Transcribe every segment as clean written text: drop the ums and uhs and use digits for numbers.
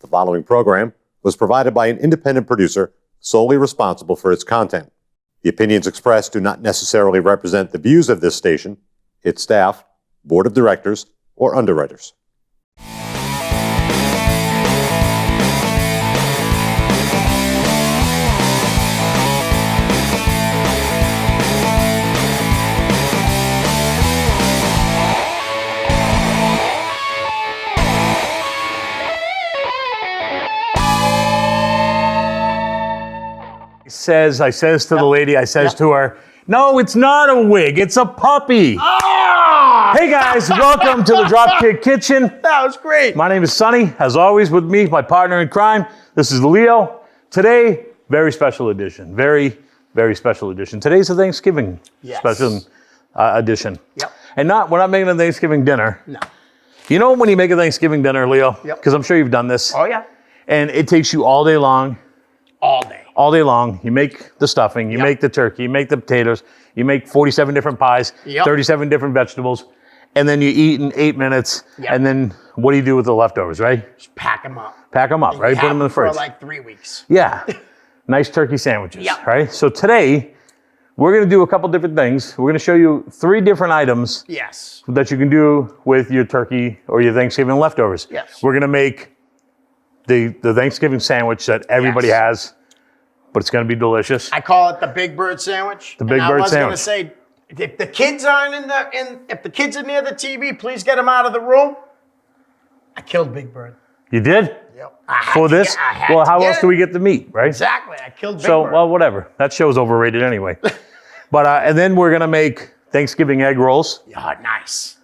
The following program was provided by an independent producer solely responsible for its content. The opinions expressed do not necessarily represent the views of this station, its staff, board of directors, or underwriters. I says to the lady, to her, no, it's not a wig, it's a puppy. Oh! Hey guys, welcome to the Dropkick Kitchen. That was great. My name is Sonny, as always with me, my partner in crime. This is Leo. Today, very special edition, very, very special edition. Today's a Thanksgiving special edition. Yep. And we're not making a Thanksgiving dinner. No. You know when you make a Thanksgiving dinner, Leo? Yep. Because I'm sure you've done this. Oh yeah. And it takes you all day long. All day long. You make the stuffing, you make the turkey, you make the potatoes, you make 47 different pies, 37 different vegetables, and then you eat in 8 minutes, and then what do you do with the leftovers, right? Just pack them up. Pack them up, right? Put them in the fridge. For like 3 weeks. Yeah. Nice turkey sandwiches, Yep. right? So today, we're going to do a couple different things. We're going to show you 3 different items that you can do with your turkey or your Thanksgiving leftovers. Yes. We're going to make the Thanksgiving sandwich that everybody has, but it's going to be delicious. I call it the Big Bird sandwich. The Big Bird sandwich. I was going to say, if the kids aren't if the kids are near the TV, please get them out of the room. I killed Big Bird. You did? Yep. For this? Well, how else do we get the meat, right? Exactly. I killed Big Bird. So, well, whatever. That show's overrated anyway. But and then we're gonna make Thanksgiving egg rolls. Yeah, nice.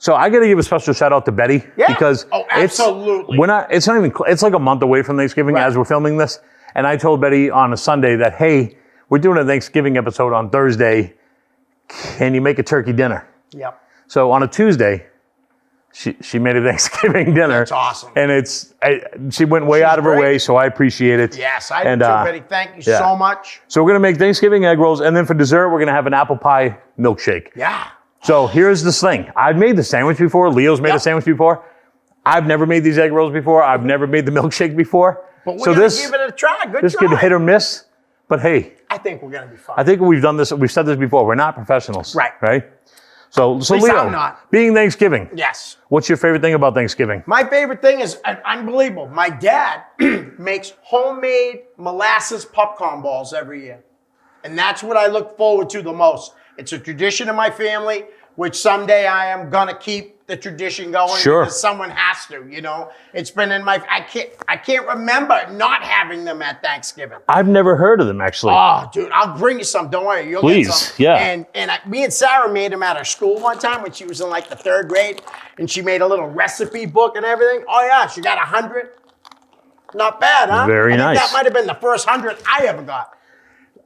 So I got to give a special shout out to Betty because absolutely. It's not even. It's like a month away from Thanksgiving as we're filming this. And I told Betty on a Sunday that, hey, we're doing a Thanksgiving episode on Thursday. Can you make a turkey dinner? Yep. So on a Tuesday, she made a Thanksgiving dinner. That's awesome. And she went way out of her way, so I appreciate it. Yes, I do too, Betty. Thank you so much. So we're going to make Thanksgiving egg rolls, and then for dessert, we're going to have an apple pie milkshake. Yeah. So here's this thing. I've made the sandwich before. Leo's made a sandwich before. I've never made these egg rolls before. I've never made the milkshake before. But we're going to give it a try. This could hit or miss, but hey. I think we're going to be fine. I think we've done this. We've said this before. We're not professionals. Right. So Leo, I'm not. Being Thanksgiving. Yes. What's your favorite thing about Thanksgiving? My favorite thing is unbelievable. My dad makes homemade molasses popcorn balls every year. And that's what I look forward to the most. It's a tradition in my family, which someday I am going to keep the tradition going. Sure. Because someone has to, you know. It's been in my, I can't remember not having them at Thanksgiving. I've never heard of them, actually. Oh, dude, I'll bring you some. Don't worry. You'll Please, get some. yeah. And me and Sarah made them at our school one time when she was in like the 3rd grade. And she made a little recipe book and everything. Oh, yeah. She got 100. Not bad, huh? Very nice. That might have been the first 100 I ever got.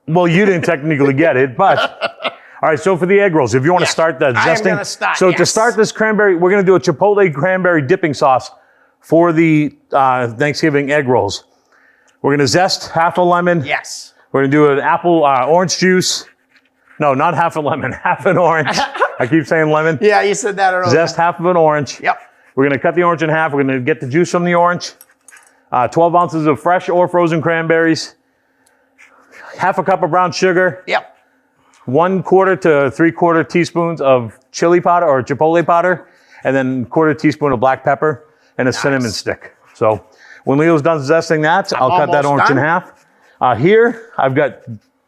Well, you didn't technically get it, but... All right, so for the egg rolls, if you want to start the zesting. I am going to start, So to start this cranberry, we're going to do a Chipotle cranberry dipping sauce for the Thanksgiving egg rolls. We're going to zest half a lemon. Yes. We're going to do an apple orange juice. No, not half a lemon, half an orange. I keep saying lemon. Yeah, you said that earlier. Zest half of an orange. Yep. We're going to cut the orange in half. We're going to get the juice from the orange. 12 ounces of fresh or frozen cranberries. Half a cup of brown sugar. Yep. 1/4 to 3/4 teaspoons of chili powder or chipotle powder, and then 1/4 teaspoon of black pepper and a cinnamon stick. So when Leo's done zesting that, I'll cut that orange in half. Here, I've got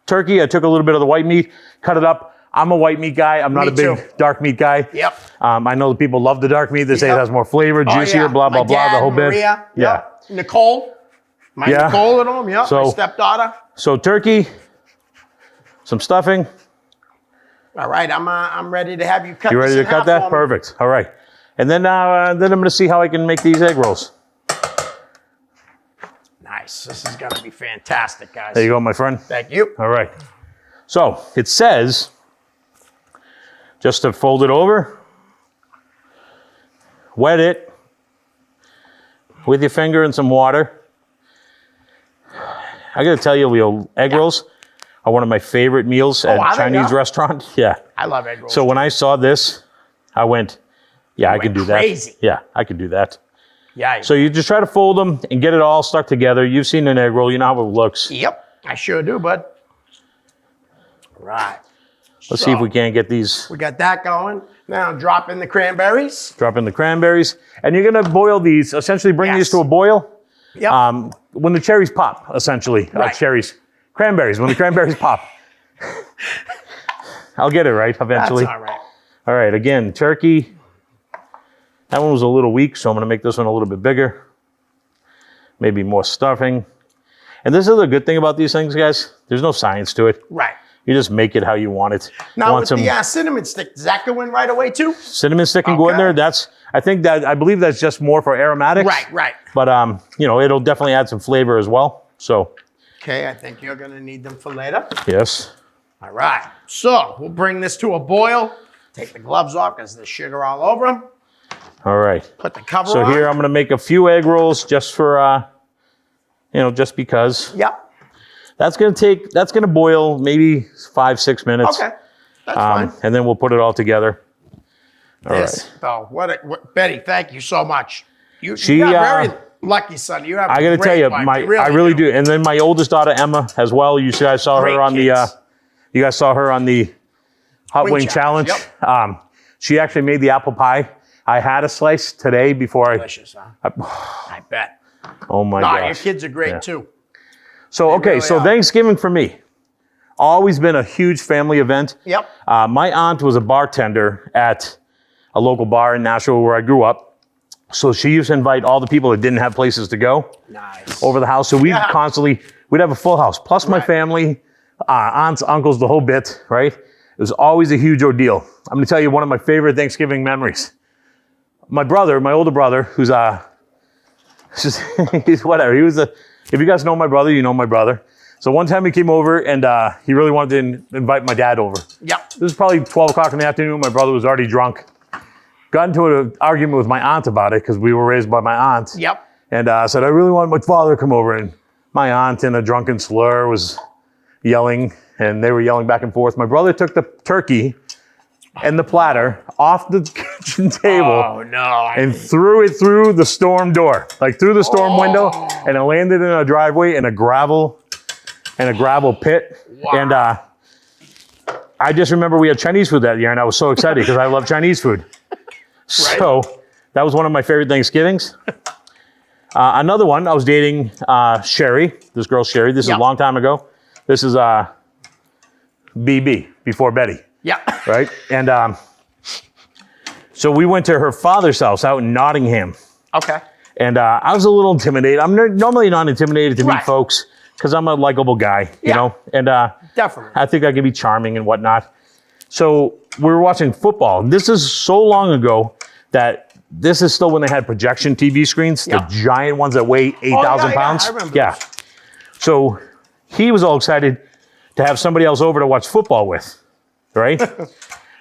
turkey. I took a little bit of the white meat, cut it up. I'm a white meat guy. I'm not a big dark meat guy. Yep. I know that people love the dark meat. They say it has more flavor, juicier, blah, blah, blah, the whole Maria, bit. Yeah. Nicole. Nicole at home, my stepdaughter. So turkey, some stuffing. All right, I'm ready to have you cut. You ready to cut that? Perfect. All right, and then I'm going to see how I can make these egg rolls. Nice. This is going to be fantastic, guys. There you go, my friend. Thank you. All right. So it says just to fold it over, wet it with your finger in some water. I got to tell you, Leo, egg rolls are one of my favorite meals at a Chinese restaurant. Yeah. I love egg rolls. So when I saw this, I went, yeah, I can do that. Crazy. Yeah, I can do that. Yeah. So you just try to fold them and get it all stuck together. You've seen an egg roll. You know how it looks. Yep, I sure do, bud. Right. Let's see if we can't get these. We got that going. Now drop in the cranberries. Drop in the cranberries. And you're going to boil these, essentially bring these to a boil. Yep. When the cherries pop, essentially. Right. Cranberries, when the cranberries pop. I'll get it right eventually. That's all right. All right, again, turkey. That one was a little weak, so I'm gonna make this one a little bit bigger. Maybe more stuffing. And this is the good thing about these things, guys. There's no science to it. Right. You just make it how you want it. Now with the cinnamon stick, does that go in right away too? Cinnamon stick can go in there. I believe that's just more for aromatics. Right. But it'll definitely add some flavor as well. So. Okay, I think you're gonna need them for later. Yes. All right. So we'll bring this to a boil. Take the gloves off because there's sugar all over them. All right. Put the cover on. So here I'm gonna make a few egg rolls just for, just because. Yep. That's gonna boil maybe 5-6 minutes. Okay. That's fine. And then we'll put it all together. All right. Oh, Betty, thank you so much. You She, got very lucky, son. You have I gotta tell you, I really do. And then my oldest daughter Emma as well. You guys saw her on the Hot Wing Challenge. Yep. She actually made the apple pie. I had a slice today before Delicious, huh? I bet. Oh my No, gosh. your kids are great too. So okay, really are. Thanksgiving for me, always been a huge family event. Yep. My aunt was a bartender at a local bar in Nashville where I grew up. So she used to invite all the people that didn't have places to go over the house. So we'd have a full house, plus my family, aunts, uncles, the whole bit, right? It was always a huge ordeal. I'm gonna tell you one of my favorite Thanksgiving memories. My older brother, who's he's whatever. If you guys know my brother, you know my brother. So one time he came over and he really wanted to invite my dad over. Yep. This was probably 12 o'clock in the afternoon. My brother was already drunk. Got into an argument with my aunt about it because we were raised by my aunt. Yep. And said, I really want my father to come over. And my aunt in a drunken slur was yelling and they were yelling back and forth. My brother took the turkey and the platter off the kitchen table. Oh, no. And threw it through the storm door, like through the storm window, and it landed in a driveway in a gravel pit. Wow. And I just remember we had Chinese food that year, and I was so excited because I love Chinese food. So that was one of my favorite Thanksgivings. Another one, I was dating Sherry, this girl Sherry. This is a long time ago. This is BB, before Betty. Yeah. Right? And so we went to her father's house out in Nottingham. Okay. And I was a little intimidated. I'm normally not intimidated to meet folks because I'm a likable guy, you know? And definitely. I think I can be charming and whatnot. So we were watching football. This is so long ago that this is still when they had projection TV screens, the giant ones that weigh 8,000 pounds. I remember those. So he was all excited to have somebody else over to watch football with, right?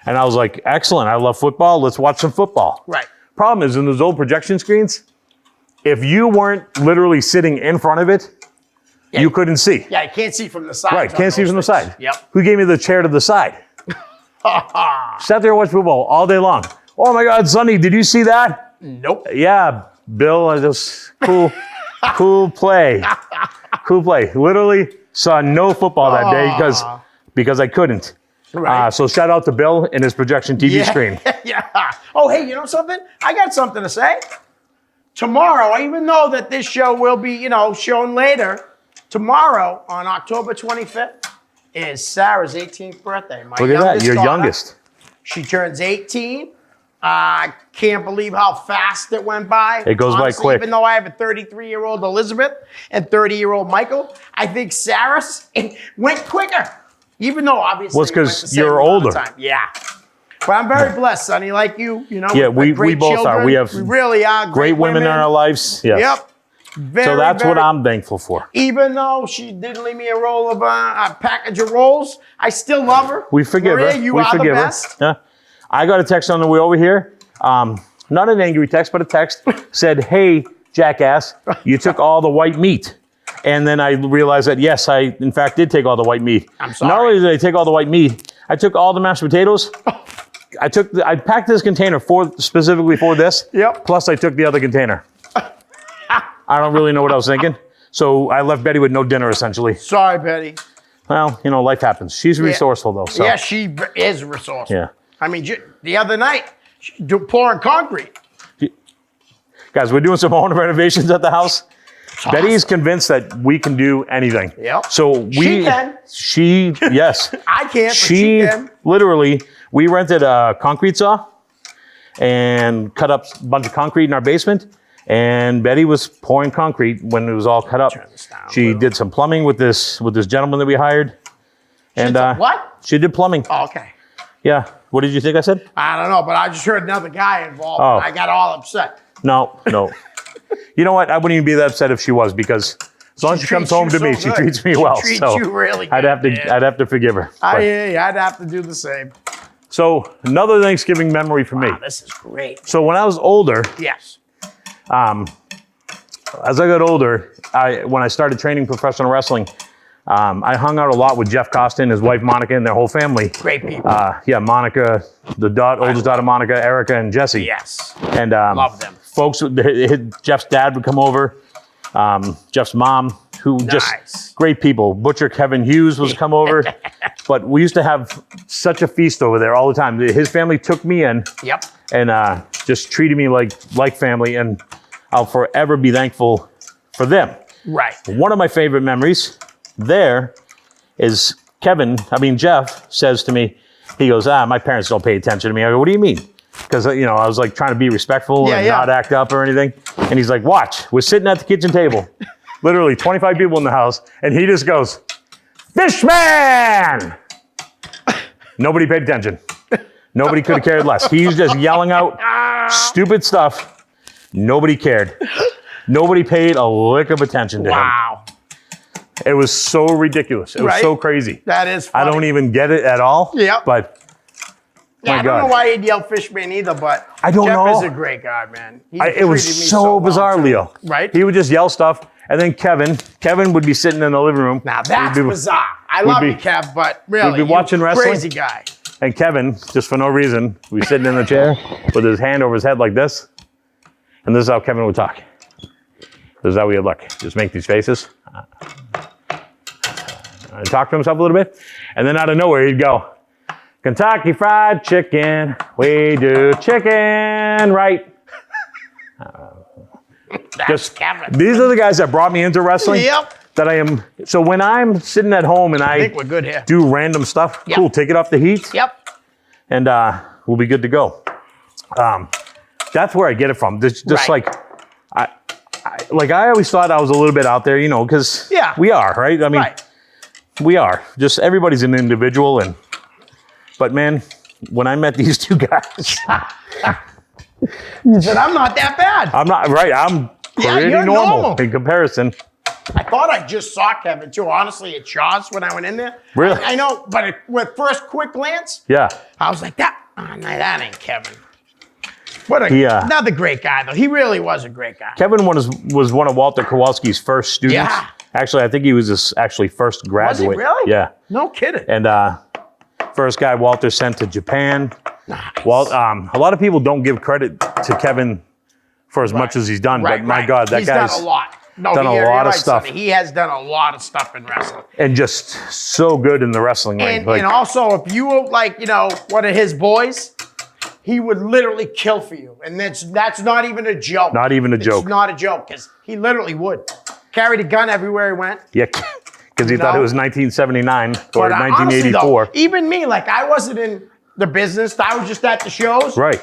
And I was like, excellent. I love football. Let's watch some football. Right. Problem is, in those old projection screens, if you weren't literally sitting in front of it, you couldn't see. Yeah, you can't see from the side. Right, can't see from the side. Yep. Who gave me the chair to the side? Sat there and watched football all day long. Oh my God, Sonny, did you see that? Nope. Yeah, Bill, I just, cool play. Cool play. Literally saw no football that day because I couldn't. Right. So shout out to Bill and his projection TV screen. Yeah. Oh, hey, you know something? I got something to say. Tomorrow, even though that this show will be, shown later, tomorrow on October 25th is Sarah's 18th birthday. My Look at that, your daughter. youngest. She turns 18. I can't believe how fast it went by. It goes by quick. Even though I have a 33-year-old Elizabeth and 30-year-old Michael, I think Sarah's went quicker. Even though obviously Well, it's 'cause you're older. Yeah. But I'm very blessed, Sonny, like you. Yeah, we great both are. children. We have really are great women in our lives. Yes. Yep. Very, So that's what very- I'm thankful for. Even though she didn't leave me a roll of a package of rolls, I still love her. We forgive Maria, her. You we are forgive the her. best. Yeah. I got a text on the way over here. Not an angry text, but a text said, "Hey, jackass, you took all the white meat." And then I realized that, yes, I, in fact, did take all the white meat. I'm sorry. Not only did I take all the white meat, I took all the mashed potatoes. I packed this container specifically for this. Yep. Plus, I took the other container. I don't really know what I was thinking. So I left Betty with no dinner, essentially. Sorry, Betty. Well, life happens. She's resourceful, though. So. Yeah, she is resourceful. Yeah. I mean, the other night, pouring concrete. Guys, we're doing some home renovations at the house. Betty's convinced that we can do anything. Yep. So She can. Yes. I can't, but she can. Literally, we rented a concrete saw and cut up a bunch of concrete in our basement. And Betty was pouring concrete when it was all cut up. She did some plumbing with this gentleman that we hired. And what? She did plumbing. Oh, okay. Yeah. What did you think I said? I don't know, but I just heard another guy involved. Oh. And I got all upset. No. You know what? I wouldn't even be that upset if she was, because as long as she comes home to me, she treats me well. She treats so you really good. I'd have to forgive her. I But- hear you. I'd have to do the same. So another Thanksgiving memory for me. Wow, this is great. So when I was older, Yes. as I got older, when I started training professional wrestling, I hung out a lot with Jeff Costin, his wife Monica, and their whole family. Great people. Monica, oldest daughter Monica, Erica, and Jesse. Yes. And Love them. folks, Jeff's dad would come over, Jeff's mom, who just great people. Butcher Kevin Hughes was come over. But we used to have such a feast over there all the time. His family took me in. Yep. And just treated me like family, and I'll forever be thankful for them. Right. One of my favorite memories there is Jeff says to me, he goes, my parents don't pay attention to me. I go, what do you mean? Because, I was like trying to be respectful and not act up or anything. And he's like, watch, we're sitting at the kitchen table, literally 25 people in the house, and he just goes, Fishman! Nobody paid attention. Nobody could have cared less. He's just yelling out stupid stuff. Nobody cared. Nobody paid a lick of attention to him. Wow. It was so ridiculous. It was so crazy. That is funny. I don't even get it at all. Yep. But I don't know why he'd yell Fishman either, but I don't know. Jeff is a great guy, man. It was so bizarre, Leo. Right? He would just yell stuff. And then Kevin would be sitting in the living room. Now that's bizarre. I love you, Kev, but really, we'd be watching wrestling. Crazy guy. And Kevin, just for no reason, would be sitting in the chair with his hand over his head like this. And this is how Kevin would talk. This is how he would look. Just make these faces. Talk to himself a little bit. And then out of nowhere, he'd go, Kentucky Fried Chicken. We do chicken right. That's Kevin. These are the guys that brought me into wrestling. Yep. That I am. So when I'm sitting at home and I think we're good here. do random stuff, cool, take it off the heat. Yep. And we'll be good to go. That's where I get it from. Just like, I always thought I was a little bit out there, because we are, right? I mean, we are. Just everybody's an individual. But man, when I met these two guys. You said, I'm not that bad. I'm not, right? I'm pretty normal in comparison. I thought I just saw Kevin too. Honestly, at Shaw's when I went in there. Really? I know, but with first quick glance, I was like, that ain't Kevin. Another great guy, though. He really was a great guy. Kevin was one of Walter Kowalski's first students. Yeah. Actually, I think he was his first graduate. Was he really? Yeah. No kidding. And first guy Walter sent to Japan. Nice. A lot of people don't give credit to Kevin for as much as he's done, but my God, that guy's done a lot. Done a lot of stuff. Sonny. He has done a lot of stuff in wrestling. And just so good in the wrestling ring. And also, if you were one of his boys, he would literally kill for you. And that's not even a joke. Not even a joke. It's not a joke, because he literally would. Carried a gun everywhere he went. Yeah, because he thought it was 1979 or 1984. Honestly, though, even me, I wasn't in the business. I was just at the shows. Right.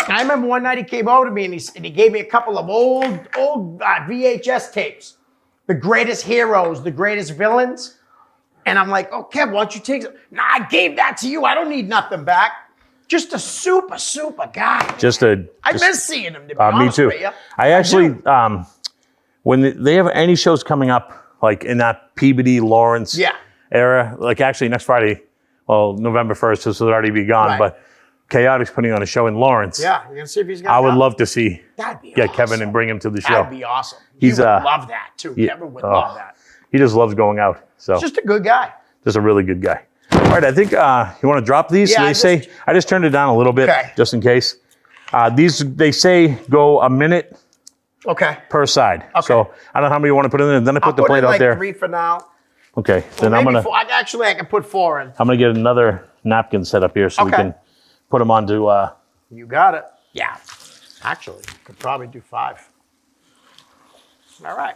I remember one night he came over to me and he gave me a couple of old VHS tapes. The greatest heroes, the greatest villains. And I'm like, oh, Kev, why don't you take some? Nah, I gave that to you. I don't need nothing back. Just a super guy. I miss seeing him, to be honest me too. with you. I actually, when they have any shows coming up, like in that Peabody, Lawrence era, like actually next Friday, November 1st, this will already be gone, but Chaotic's putting on a show in Lawrence. Yeah, you're gonna see if he's got. I would love to see. That'd be get awesome. Kevin and bring him to the show. That'd be awesome. He would love that too. Kevin would love that. He just loves going out. So He's just a good guy. Just a really good guy. All right, I think you want to drop these. Yeah, I just turned it down a little bit just in case. They say go a minute Okay. per side. Okay. So I don't know how many you want to put in there. Then I put I'll the put plate in out like there. 3 for now. Okay. Then Maybe I'm gonna 4. Actually, I can put 4 in. get another napkin set up here so we Okay. can put them onto. You got it. Yeah. Actually, you could probably do 5. All right.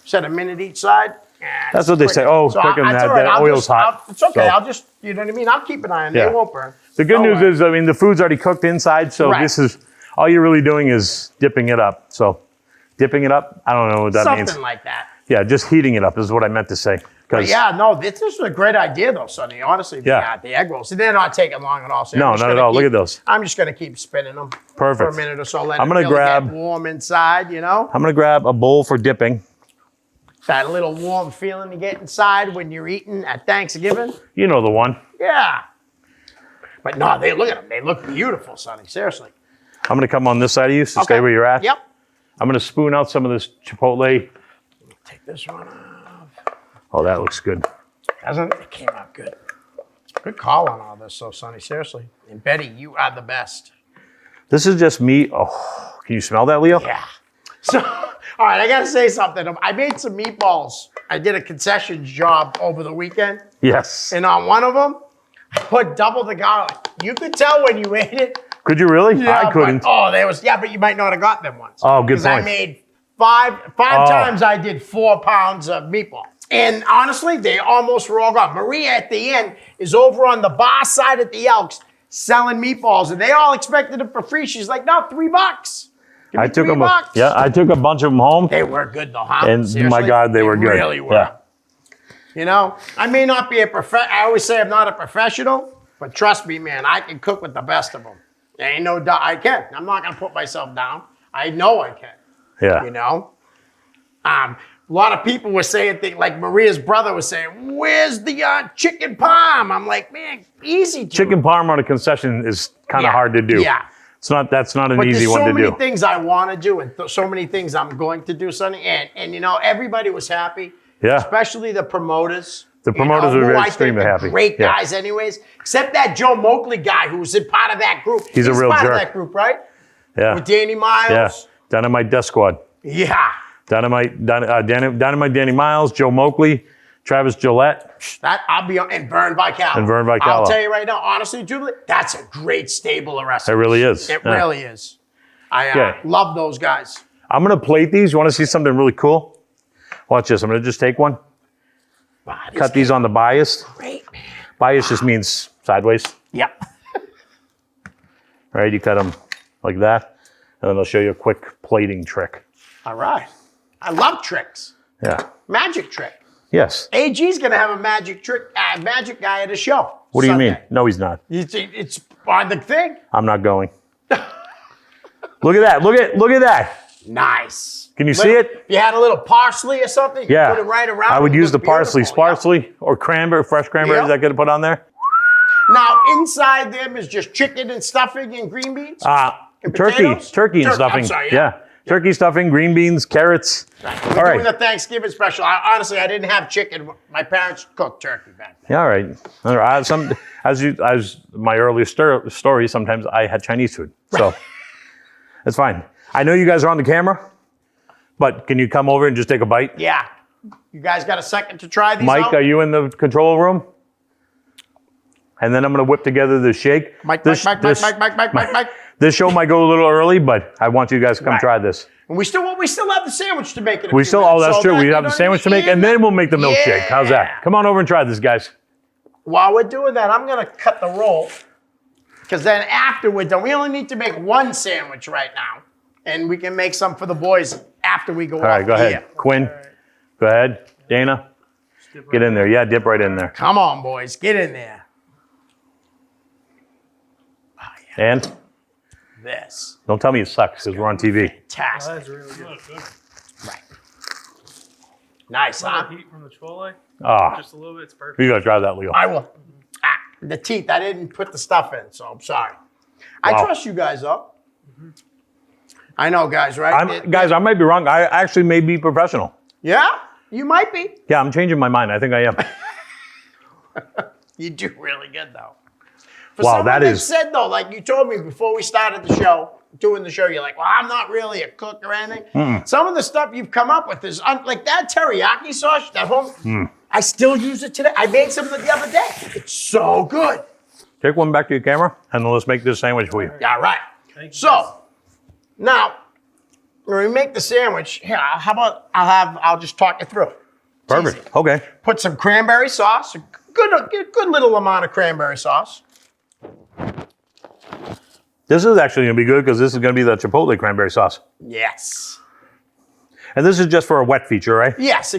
Set a minute each side. That's what they say. Oh, quick and that's that, all right. that oil's hot. It's okay. So- I'll just, you know what I mean? I'll keep an eye on it. Yeah. They won't burn. The good Don't news worry. is, I mean, the food's already cooked inside, so Right. this is all you're really doing is dipping it up. So, dipping it up, I don't know what that Something means. like that. Yeah, just heating it up is what I meant to say. But 'Cause- yeah, no, this is a great idea though, Sonny. Honestly, Yeah. the egg rolls. They're not taking long at all. So No, I'm just not at gonna all. Look keep- at those. I'm just going to keep spinning them Perfect. for a minute or so. Let I'm it gonna really grab- get warm inside, you know? I'm gonna grab a bowl for dipping. That little warm feeling you get inside when you're eating at Thanksgiving. You know the one. Yeah. But no, they look at them. They look beautiful, Sonny. Seriously. I'm gonna come on this side of you, so Okay. stay where you're at. Yep. I'm gonna spoon out some of this Chipotle. Take this one off. Oh, that looks good. Doesn't it? It came out good. Good call on all this, so Sonny. Seriously. And Betty, you are the best. This is just meat. Oh, can you smell that, Leo? Yeah. So, all right, I got to say something. I made some meatballs. I did a concessions job over the weekend, Yes. and on one of them, I put double the garlic. You could tell when you ate it. Could you really? I but- couldn't. but you might not have got them once. Oh, good 'Cause I point. made five Oh. times. I did 4 pounds of meatball, and honestly, they almost were all gone. Maria at the end is over on the bar side at the Elks selling meatballs, and they all expected it for free. She's like, "No, $3. Give me I took them. $3." Yeah, I took a bunch of them home. They were good though, huh? And my God, they were good. Really were. Yeah. You know, I may not be I always say I'm not a professional, but trust me, man, I can cook with the best of them. There ain't no doubt I can. I'm not gonna put myself down. I know I can. Yeah. You know, a lot of people were saying things like Maria's brother was saying, "Where's the chicken parm?" I'm like, man, easy. To Chicken parm on a concession is kind of hard to do. Yeah. That's not an But easy there's one so to many do. things I want to do, and so many things I'm going to do, Sonny. And you know, everybody was happy. Yeah. Especially the promoters. The promoters who were I think extremely are happy. Great Yeah. guys, anyways. Except that Joe Moakley guy who was in part of that group. He's a real part jerk. of that group, right? Yeah. With Danny Yeah. Miles. Dynamite Death Squad. Yeah. Dynamite Danny Miles, Joe Moakley, Travis Gillette. That I'll be on, and Vern Vicala. And Vern Vicala. I'll tell you right now, honestly, Julie, that's a great stable of wrestlers. It really is. It Yeah. really is. I Yeah. love those guys. I'm going to plate these. You want to see something really cool? Watch this. I'm going to just take one, Wow, cut these on the bias. great, man. Bias just means sideways. Yep. Right? You cut them like that. And then I'll show you a quick plating trick. All right. I love tricks. Yeah. Magic trick. Yes. AG's gonna have a magic trick, magic guy at a show. What do you Sunday. mean? No, he's not. It's on the thing. I'm not going. Look at that. Look at that. Nice. Can you see it? If you had a little parsley or something, you Yeah. put it right around. I would it use the look parsley. beautiful. Yep. Parsley or cranberry, fresh cranberries Yep. I could put on there. Now inside them is just chicken and stuffing and green beans. And Turkey potatoes? and I'm stuffing. sorry, yeah. Turkey stuffing, green beans, carrots. We're All doing right. the Thanksgiving special. Honestly, I didn't have chicken. My parents cooked turkey back then. Yeah, all right. All right. As my earlier story, sometimes I had Chinese food, so it's fine. I know you guys are on the camera, but can you come over and just take a bite? Yeah. You guys got a second to try these Mike, out? are you in the control room? And then I'm going to whip together the shake. Mike. This show might go a little early, but I want you guys to come Right. try this. And we still have the sandwich to make. In a We few still, minutes, that's so true. that, We you have know the what I sandwich to mean? make, and then we'll make the milkshake. How's Yeah. that? Come on over and try this, guys. While we're doing that, I'm gonna cut the roll, because then after we're done, we only need to make one sandwich right now, and we can make some for the boys after we go. All right, go ahead. Quinn, go ahead. Dana, get in there. Yeah, dip right in there. Come on, boys, get in there. And This don't tell me it sucks because we're on TV. fantastic. That's really good. Right. Nice, huh? Heat from the Chipotle, Ah, just a little bit. It's perfect. you gotta try that, Leo. I will. The teeth. I didn't put the stuff in, so I'm sorry. I Wow. trust you guys, though. I know, guys. Right? Guys, I might be wrong. I actually may be professional. Yeah, you might be. Yeah, I'm changing my mind. I think I am. You do really good, though. For Wow, someone that that is- said though, like you told me before we started the show, doing the show, you're like, well, I'm not really a cook or anything. Some of the stuff you've come up with is like that teriyaki sauce at home. I still use it today. I made some of it the other day. It's so good. Take one back to your camera, and then let's make this sandwich for you. All right. So now when we make the sandwich, here, how about I'll just talk you through it. Perfect. Okay. Put some cranberry sauce, a good little amount of cranberry sauce. This is actually going to be good because this is going to be the chipotle cranberry sauce. Yes. And this is just for a wet feature, right? Yes.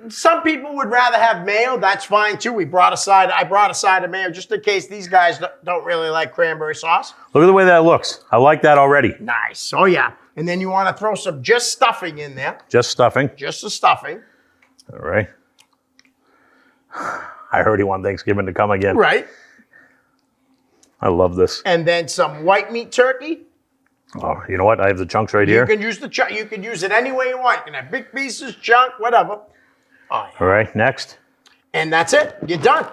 Some people would rather have mayo. That's fine too. I brought a side of mayo just in case these guys don't really like cranberry sauce. Look at the way that looks. I like that already. Nice. Oh yeah. And then you want to throw some just stuffing in there. Just stuffing. Just the stuffing. All right. I already want Thanksgiving to come again. Right. I love this. And then some white meat turkey. Oh, you know what? I have the chunks right here. You can use the chunk. You can use it any way you want. You can have big pieces, chunk, whatever. Oh, yeah. All right, next. And that's it. You're done.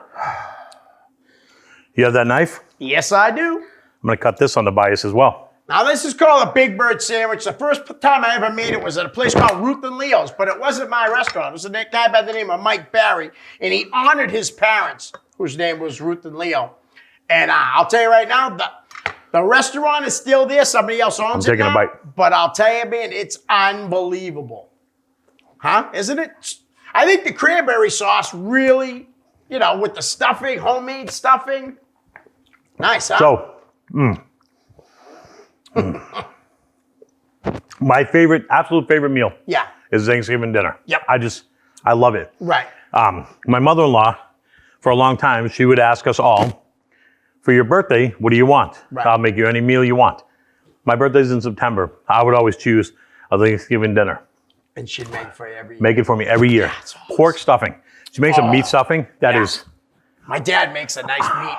You have that knife? Yes, I do. I'm going to cut this on the bias as well. Now, this is called a Big Bird sandwich. The first time I ever made it was at a place called Ruth and Leo's, but it wasn't my restaurant. It was a guy by the name of Mike Barry, and he honored his parents, whose name was Ruth and Leo. And I'll tell you right now, the restaurant is still there. Somebody else owns it taking a now. bite. But I'll tell you, man, it's unbelievable. Huh? Isn't it? I think the cranberry sauce really, with the stuffing, homemade stuffing. Nice, huh? So, my absolute favorite meal Yeah. is Thanksgiving dinner. Yep. I love it. Right. My mother-in-law, for a long time, she would ask us all, for your birthday, what do you want? Right. I'll make you any meal you want. My birthday's in September. I would always choose a Thanksgiving dinner. And she'd make it for you every year. Make it for me every year. That's awesome. Pork stuffing. She makes some meat stuffing. That is, My dad makes a nice meat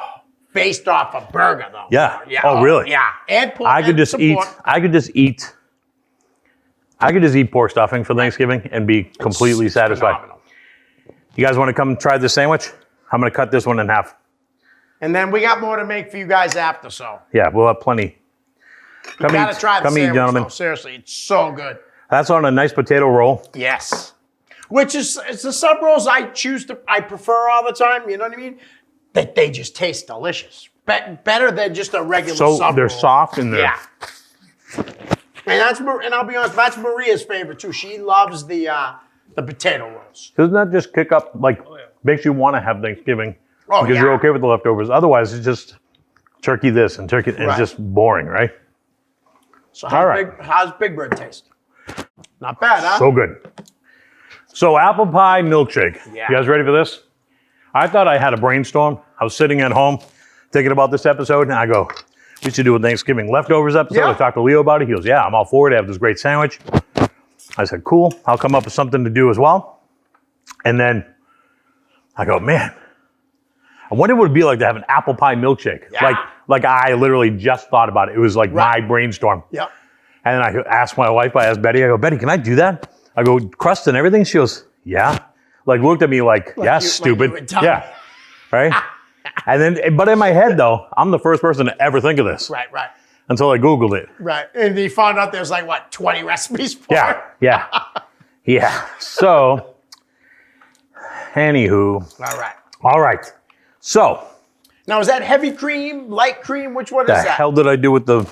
based off a burger, though. Yeah. Oh, really? Yeah. And pork. I could just eat pork stuffing for Thanksgiving and be completely satisfied. Phenomenal. You guys want to come try this sandwich? I'm going to cut this one in half. And then we got more to make for you guys after, so. Yeah, we'll have plenty. You gotta try the come eat, sandwich, gentlemen. though. Seriously, it's so good. That's on a nice potato roll. Yes. Which is, it's the sub rolls I prefer all the time, you know what I mean? They just taste delicious. Better than just a regular So sub they're roll. soft and they're... Yeah. And I'll be honest, that's Maria's favorite too. She loves the potato rolls. Doesn't that just kick up, makes you want to have Thanksgiving Oh, because yeah. you're okay with the leftovers. Otherwise, it's just turkey this and turkey, and Right. it's just boring, right? So All right. how's Big Bird taste? Not bad, huh? So good. So apple pie milkshake. Yeah. You guys ready for this? I thought I had a brainstorm. I was sitting at home thinking about this episode, and I go, we should do a Thanksgiving leftovers episode. Yeah. I talked to Leo about it. He goes, yeah, I'm all for it. I have this great sandwich. I said, cool. I'll come up with something to do as well. And then I go, man, I wonder what it'd be like to have an apple pie milkshake. Yeah. Like I literally just thought about it. It was like Right. my brainstorm. Yep. And then I asked my wife, I asked Betty, I go, Betty, can I do that? I go, crust and everything? She goes, yeah. Looked at me like yeah, stupid. you were dumb. Yeah. Right? And then, but in my head though, I'm the first person to ever think of this Right. until I Googled it. Right. And you found out there's 20 recipes for it? Yeah. Yeah. So, anywho. All right. All right. So, Now, is that heavy cream, light cream? Which one the is that? hell did I do with the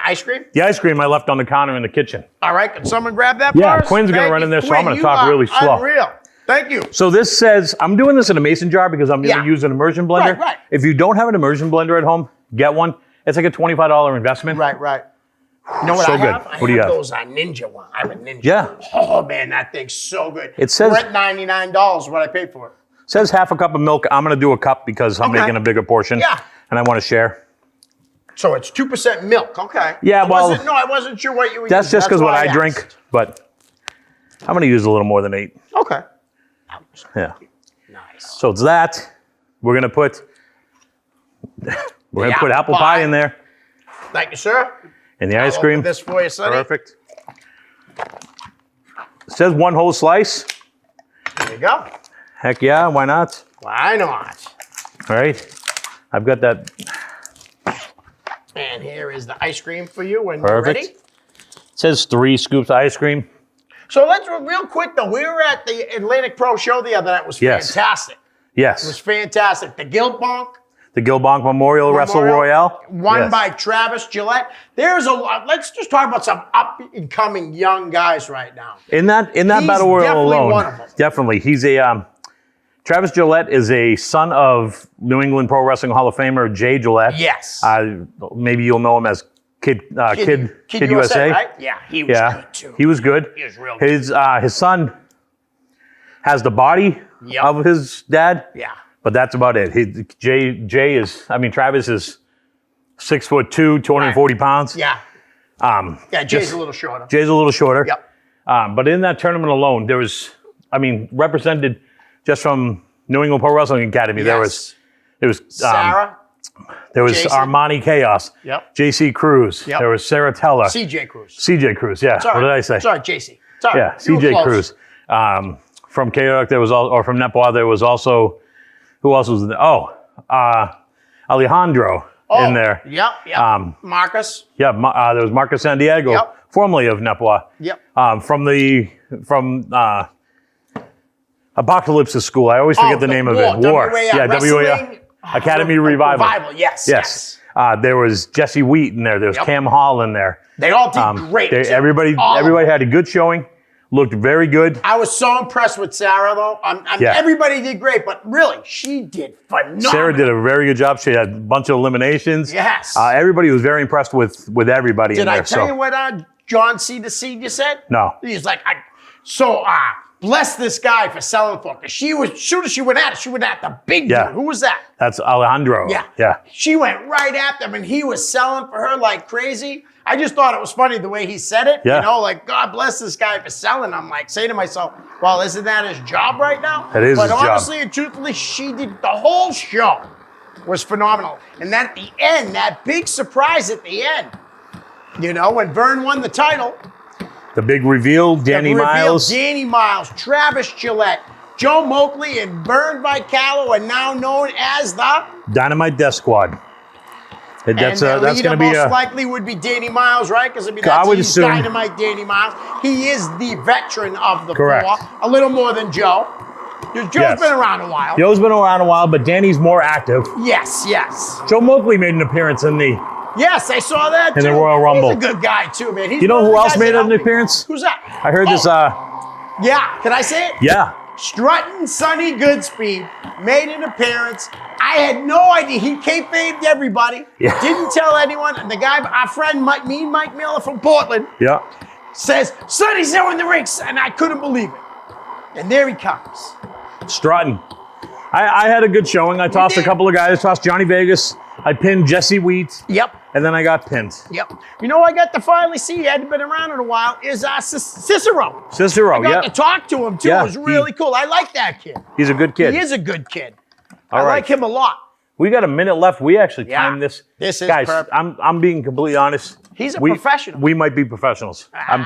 ice cream? ice cream I left on the counter in the kitchen? All right. Can someone grab that Yeah, for us? Quinn's gonna Thank run you, in there, so Quinn, I'm gonna you talk are really slow. Unreal. Thank you. So this says, I'm doing this in a mason jar because I'm going to Yeah. use an immersion blender. Right. If you don't have an immersion blender at home, get one. It's like a $25 investment. Right. You know what So I good. have? I What do you have have? those Ninja one. I have a Ninja. Yeah. Oh, man, that thing's so good. It says- We're at $99 what I paid for it. Says half a cup of milk. I'm going to do a cup because I'm Okay. making a bigger portion. Yeah. And I want to share. So it's 2% milk. Okay. Yeah, well- I wasn't sure what you were That's using. just because what why I drink, asked. but I'm going to use a little more than 8. Okay. Yeah. Nice. So it's that. We're going to put apple pie in there Thank you, sir. and the ice I'll cream. open this for you, Sonny. Perfect. It says 1 whole slice. There you go. Heck yeah, why not? Why not? All right. I've got that. And here is the ice cream for you when Perfect. you're ready. It says 3 scoops of ice cream. So let's real quick though. We were at the Atlantic Pro show the other night. It was Yes. fantastic. Yes. It was fantastic. The Gilbonk The Gilbonk Memorial Wrestle Royale. won Yes. by Travis Gillette. There's a lot. Let's just talk about some up and coming young guys right now. In that He's battle royal definitely alone. one of them. Definitely. He's a Travis Gillette is a son of New England Pro Wrestling Hall of Famer Jay Gillette. Yes. Maybe you'll know him as Kid USA. Right? Yeah, he was good too. He was good. He was real good. His son has the body Yep. of his dad. Yeah. But that's about it. Travis is 6'2", 240 pounds. Yeah. Jay's just- a little shorter. Jay's a little shorter. Yep. But in that tournament alone, there was, represented just from New England Pro Wrestling Academy, there was Sarah. there was Jason. Armani Chaos. Yep. JC Cruz. Yep. There was Sarah Teller. CJ Cruz. CJ Cruz, yeah. Sorry. What did I say? Sorry, JC. Sorry. Yeah, You were CJ close. Cruz. From Chaotic, there was or from Nepois, there was also, who else was there? Alejandro in there. Yep. Marcus. Yeah, there was Marcus San Diego, Yep. formerly of Nepois. Yep. From Apocalypse's school. I always forget the name of it. War. Yeah, WAR. Wrestling Academy Revival. Yes. There was Jesse Wheat in there. There was Yep. Cam Hall in there. They all did great. too. Everybody All of them. had a good showing. Looked very good. I was so impressed with Sarah, though. Yeah. Everybody did great, but really, she did phenomenal. Sarah did a very good job. She had a bunch of eliminations. Yes. Everybody was very impressed with everybody in Did there. I tell you what John C. the Senior said? No. He's like, bless this guy for selling for her. 'Cause she was, soon as she went at the big Yeah. dude. Who was that? That's Alejandro. Yeah. Yeah. She went right after him, and he was selling for her like crazy. I just thought it was funny the way he said it. Yeah. You know, like, God bless this guy for selling. I'm like, saying to myself, well, isn't that his job right now? It is But his job. honestly and truthfully, she did the whole show was phenomenal. And then at the end, that big surprise at the end, you know, when Vern won the title, The big reveal, Danny Miles. Danny Miles, Travis Gillette, Joe Moakley, and Vern Vicalo are now known as the Dynamite Death Squad. That's and the that's leader going to be most likely would be Danny Miles, right? Because I would he's assume. Dynamite Danny Miles. He is the veteran of the Correct. four, a little more than Joe. Joe's Yes. been around a while. Joe's been around a while, but Danny's more active. Yes. Joe Moakley made an appearance in the. Yes, I saw that In too. the Royal Rumble. He's a good guy too, man. He's You know one of who the else guys made that an helped me. appearance? Who's that? I heard this. Yeah, can I say it? Yeah. Strutting Sonny Goodspeed made an appearance. I had no idea. He kayfabed everybody. Yeah. Didn't tell anyone. And the guy, our friend Mike Miller from Portland, Yeah. says, Sonny's now in the rinks. And I couldn't believe it. And there he comes. Strutting. I had a good showing. I tossed a did. couple of guys. Tossed Johnny Vegas. I pinned Jesse Wheat. Yep. And then I got pinned. Yep. You know, I got to finally see, he hadn't been around in a while, is Cicero. Cicero, I got yeah. to talk to him too. Yeah, It was really cool. I like that kid. He's a good kid. He is a good kid. All I right. like him a lot. We got a minute left. We actually Yeah. timed this. This is Guys, perfect. I'm being completely honest. He's a We- professional. We might be professionals. I'm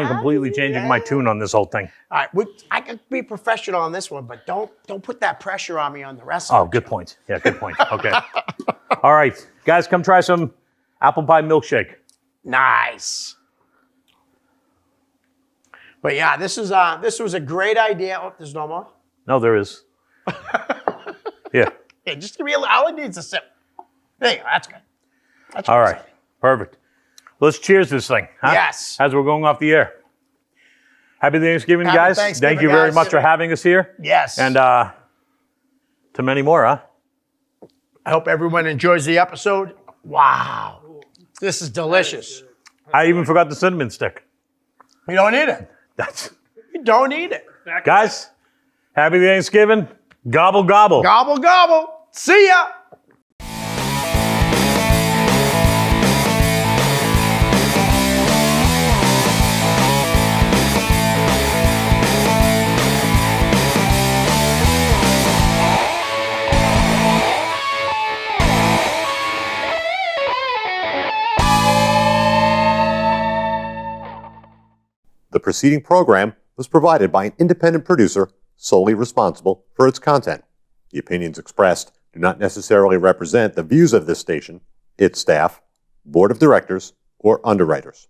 completely changing my tune on this whole thing. All right, I could be professional on this one, but don't put that pressure on me on the rest of Oh, good point. Yeah, good point. Okay. All right. Guys, come try some apple pie milkshake. Nice. But yeah, this was a great idea. Oh, there's no more. No, there is. Yeah. Yeah, just give me all it needs is a sip. There you go. That's good. That's All good. right. Perfect. Let's cheers this thing. Huh? Yes. As we're going off the air. Happy Thanksgiving, Happy guys. Thanksgiving, Thank you very guys. much for having us here. Yes. And to many more, huh? I hope everyone enjoys the episode. Wow. This is delicious. I even forgot the cinnamon stick. You don't need it. That's You don't need it. guys. Happy Thanksgiving. Gobble gobble. Gobble, gobble. See ya. The preceding program was provided by an independent producer solely responsible for its content. The opinions expressed do not necessarily represent the views of this station, its staff, board of directors, or underwriters.